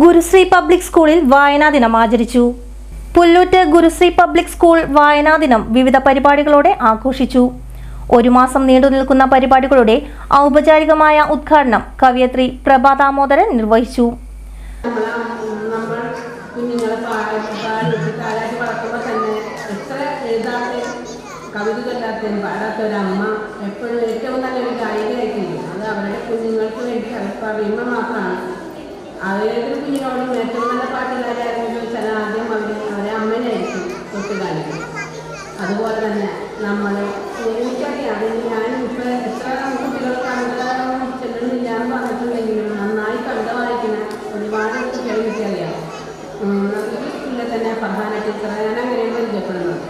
Gurushree public സ്കൂളിൽ വായനാ ദിനം ആചരിച്ചു. പുല്ലൂറ്റ് ഗുരുശ്രീ പബ്ലിക് സ്കൂൾ വായനാ ദിനം വിവിധ പരിപാടികളോടെ ആഘോഷിച്ചു. ഒരു മാസം നീണ്ടുനിൽക്കുന്ന പരിപാടികളുടെ ഔപചാരികമായ ഉദ്ഘാടനം കവയിത്രി പ്രഭ ദാമോദരൻ നിർവഹിച്ചു. കവിതകളില്ലാത്തതിന് പാടാത്തൊരമ്മ എപ്പോഴും ഏറ്റവും നല്ലൊരു ഗായികയായിട്ടില്ല. അത് അവരുടെ കുഞ്ഞുങ്ങൾക്ക് വേണ്ടി അവർ പറയുമ്പോൾ മാത്രമാണ്. അവരേതൊരു കുഞ്ഞിനോടും ഏറ്റവും നല്ല പാട്ടുകാരായിരുന്നു ചോദിച്ചാൽ ആദ്യം അവരെ അമ്മനായിരിക്കും തൊട്ടുകാലിക്കും. അതുപോലെ തന്നെ നമ്മൾ എനിക്കറിയാം, ഞാനിപ്പോൾ എത്ര കുട്ടികൾ കവിത ചെല്ലുന്നില്ല എന്ന് പറഞ്ഞിട്ടുണ്ടെങ്കിലും നന്നായി കവിത വായിക്കുന്ന ഒരുപാട് കുട്ടികൾ എനിക്കറിയാം. ഈ സ്കൂളിൽ തന്നെ പ്രധാന ടീച്ചറെ ഞാൻ അങ്ങനെയാണ് പരിചയപ്പെടുന്നത്.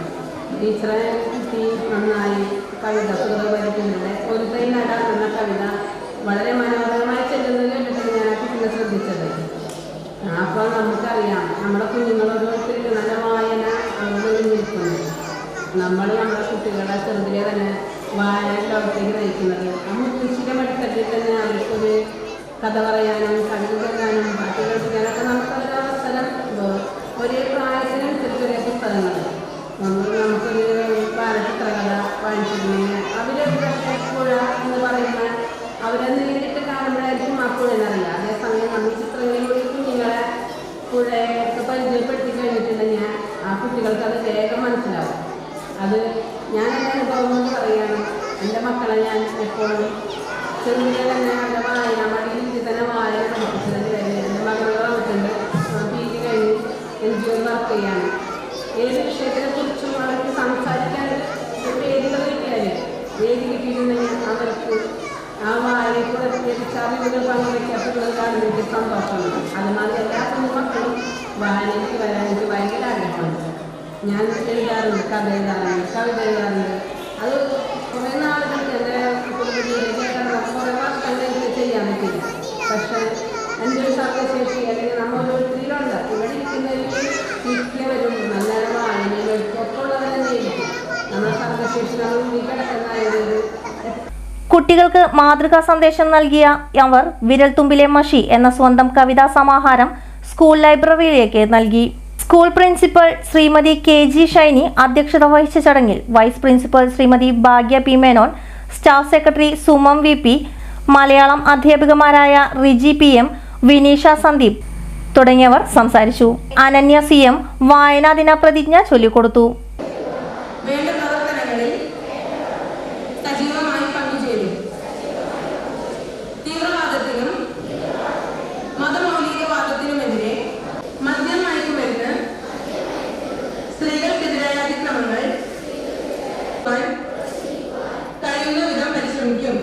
ടീച്ചറെ കുട്ടി നന്നായി കവിത സുഖപരിക്കുന്നത് ഒരു തൈ നടാൻ എന്ന കവിത വളരെ മനോഹരമായി ചെല്ലുന്നത് കേട്ടിട്ട് ഞാൻ ആ കുട്ടിനെ ശ്രദ്ധിച്ചത്. അപ്പോൾ നമുക്കറിയാം നമ്മുടെ കുഞ്ഞുങ്ങൾ ഓരോരുത്തർക്ക് നല്ല വായന ഒഴിഞ്ഞിരിക്കുന്നു. നമ്മൾ നമ്മുടെ കുട്ടികളെ ചെറുതിലെ തന്നെ വായന ലോകത്തേക്ക് നയിക്കുന്നത് ആ മുത്തശ്ശിയുടെ മടിത്തട്ടിൽ തന്നെ അവർക്കൊരു കഥ പറയാനും കവിത ചൊല്ലാനും പാട്ട് കേൾപ്പിക്കാനൊക്കെ നമുക്കൊരു അവസരം ഒരേ പ്രായത്തിനനുസരിച്ച് ഒരേ പുസ്തകങ്ങൾ നമുക്കൊരു ചിത്രകഥ വായിച്ചിട്ടുണ്ടെങ്കിൽ അവരൊരു പുഴ എന്ന് പറയുന്ന അവരെ നേരിട്ട് കാണുമ്പോഴായിരിക്കും ആ പുഴ എന്നറിയില്ല. അതേസമയം നമ്മൾ ചിത്രങ്ങളിലൂടെ കുഞ്ഞുങ്ങളെ പുഴയൊക്കെ പരിചയപ്പെടുത്തി കഴിഞ്ഞിട്ടുണ്ടെങ്കിൽ ആ കുട്ടികൾക്ക് അത് വേഗം മനസ്സിലാവും. അത് ഞാൻ എൻ്റെ അനുഭവം എന്ന് പറയുകയാണ്. എൻ്റെ മക്കളെ ഞാൻ എപ്പോഴും ചെറുതിലെ തന്നെ അവരുടെ വായന മടിയിൽ തന്നെ വായന പഠിപ്പിച്ചതിന് വരെ എൻ്റെ മകളുടെ വന്നിട്ടുണ്ട്. PG കഴിഞ്ഞ് NGO വർക്ക് ചെയ്യാണ്. ഏത് വിഷയത്തിനെ കുറിച്ചും അവർക്ക് സംസാരിക്കാൻ വേദികൾ കിട്ടിയിട്ടുണ്ടെങ്കിൽ അവർക്ക് ആ വായനക്കൂടെ തിരിച്ചറിവുകൾ പങ്കുവയ്ക്കപ്പെടുന്നത് കാണുന്ന എനിക്ക് സന്തോഷമുണ്ട്. അതുമാതിരി എല്ലാ കുഞ്ഞുമക്കളും വായനയ്ക്ക് വരാൻ എനിക്ക് ഭയങ്കര ആഗ്രഹമുണ്ട്. ഞാൻ എഴുതാറുണ്ട്, കഥ എഴുതാറുണ്ട്, കവിത എഴുതാറുണ്ട്. അത് കുറേ നാളുകൾക്ക് എൻ്റെ കുടുംബജീവിതം കുറേ വർഷങ്ങൾ എനിക്ക് ചെയ്യാൻ പറ്റില്ല. പക്ഷേ എൻ്റെ ഒരു സർവശേഷി അല്ലെങ്കിൽ നമ്മൾ ഓരോരുത്തരിലുണ്ട്. ഇവിടെ ഇരിക്കുന്നവർക്ക് മിക്കവരും നല്ല വായനയിലേക്ക് ഒപ്പമുള്ളവർ തന്നെ ഇരിക്കും. നമ്മുടെ സർവശേഷി നമ്മൾ ഉള്ളിക്കിടക്കുന്ന കുട്ടികൾക്ക് മാതൃകാ സന്ദേശം നൽകിയ അവർ വിരൽത്തുമ്പിലെ മഷി എന്ന സ്വന്തം കവിതാ സമാഹാരം സ്കൂൾ ലൈബ്രറിയിലേക്ക് നൽകി. School principal Shrimati KG Shiny അധ്യക്ഷത വഹിച്ച ചടങ്ങിൽ vice principal Shrimati Bhagya P Menon, staff secretary Sumam VP, Malayalam അധ്യാപികമാരായ റിജി PM, വിനീഷ സന്ദീപ് തുടങ്ങിയവർ സംസാരിച്ചു. അനന്യ CM വായനാ ദിന പ്രതിജ്ഞ ചൊല്ലിക്കൊടുത്തു. കഴിയുന്ന വിധം പരിശ്രമിക്കും.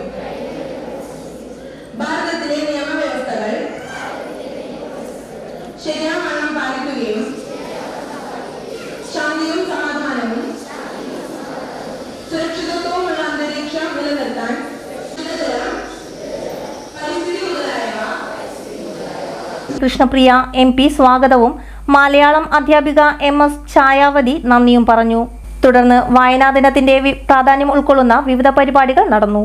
ഭാരതത്തിലെ നിയമവ്യവസ്ഥകൾ ശരിയാവണ്ണം പാലിക്കുകയും ശാന്തിയും സമാധാനവും സുരക്ഷിതത്വമുള്ള അന്തരീക്ഷം നിലനിർത്താൻ പരിസ്ഥിതി മുതലായവ. കൃഷ്ണപ്രിയ MP സ്വാഗതവും മലയാളം അധ്യാപിക MS ഛായാവതി നന്ദിയും പറഞ്ഞു. തുടർന്ന് വായനാ ദിനത്തിന്റെ പ്രാധാന്യം ഉൾക്കൊള്ളുന്ന വിവിധ പരിപാടികൾ നടന്നു.